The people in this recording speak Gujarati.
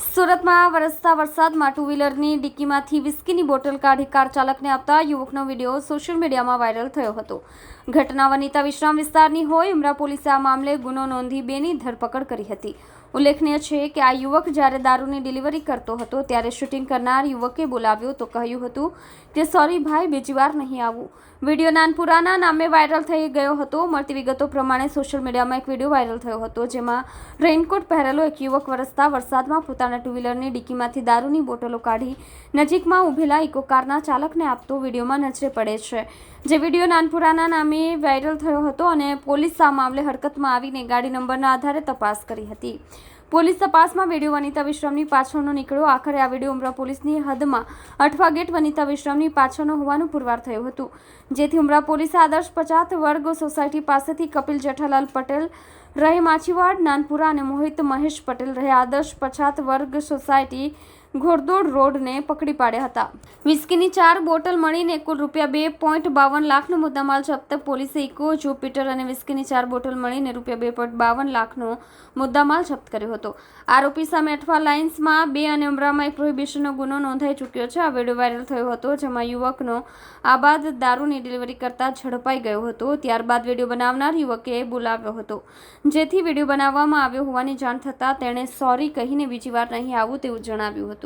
સુરતમાં વરસતા વરસાદમાં ટુ વ્હીલરની ડિક્કીમાંથી વિસ્કીની બોટલ કાઢી કાર ચાલકને આપતા યુવકનો વિડીયો સોશિયલ મીડિયામાં વાયરલ થયો હતો. ઘટના વનિતા વિશ્રામ વિસ્તારની હોય. ઉમરા પોલીસે આ મામલે ગુનો નોંધી બેની ધરપકડ કરી હતી. ઉલ્લેખનીય છે કે આ યુવક જ્યારે દારૂની ડિલિવરી કરતો હતો ત્યારે શૂટિંગ કરનાર યુવકે બોલાવ્યો તો કહ્યું હતું કે સોરી ભાઈ, બીજી વાર નહીં આવું. વિડીયો નાનપુરાના નામે વાયરલ થઈ ગયો હતો. મળતી વિગતો પ્રમાણે સોશિયલ મીડિયામાં એક વિડીયો વાયરલ થયો હતો જેમાં રેઇનકોટ પહેરેલો એક યુવક વરસતા વરસાદમાં પોતાના ટુ વ્હીલરની ડિક્કીમાંથી દારૂની બોટલો કાઢી નજીકમાં ઊભેલા ઇકો કારના ચાલકને આપતો વિડીયોમાં નજરે પડે છે. જે વિડીયો નાનપુરાના નામે વાયરલ થયો હતો અને પોલીસ આ મામલે હરકતમાં આવીને ગાડી નંબરના આધારે તપાસ કરી હતી. પોલીસ તપાસમાં વિડીયો વનિતા વિશ્રામની પાછળનો નીકળ્યો. આખરે આ વિડીયો ઉમરા પોલીસની હદમાં અઠવા ગેટ વનિતા વિશ્રામની પાછળનો હોવાનું પુરવાર થયું હતું. જેથી ઉમરા પોલીસે આદર્શ પછાત વર્ગ સોસાયટી પાસેથી કપિલ જેઠાલાલ પટેલ રહે માછીવાડ નાનપુરા અને મોહિત મહેશ પટેલ રહે આદર્શ પછાત વર્ગ સોસાયટી ઘોડદોડ રોડને પકડી પાડ્યા હતા. વિસ્કીની 4 બોટલ મળીને કુલ ₹2.52 લાખનો મુદ્દામાલ જપ્ત. પોલીસે ઇકો, જુપિટર અને વિસ્કીની 4 બોટલ મળીને ₹2.52 લાખનો મુદ્દામાલ જપ્ત કર્યો હતો. આરોપી સામે અઠવા લાઇન્સમાં 2 અને ઉમરામાં એક પ્રોહિબિશનનો ગુનો નોંધાઈ ચૂક્યો છે. આ વિડીયો વાયરલ થયો હતો જેમાં યુવકનો આ બાદ દારૂની ડિલિવરી કરતા ઝડપાઈ ગયો હતો. ત્યારબાદ વિડીયો બનાવનાર યુવકે બોલાવ્યો હતો, જેથી વિડીયો બનાવવામાં આવ્યો હોવાની જાણ થતાં તેણે સોરી કહીને બીજી વાર નહીં આવું તેવું જણાવ્યું હતું.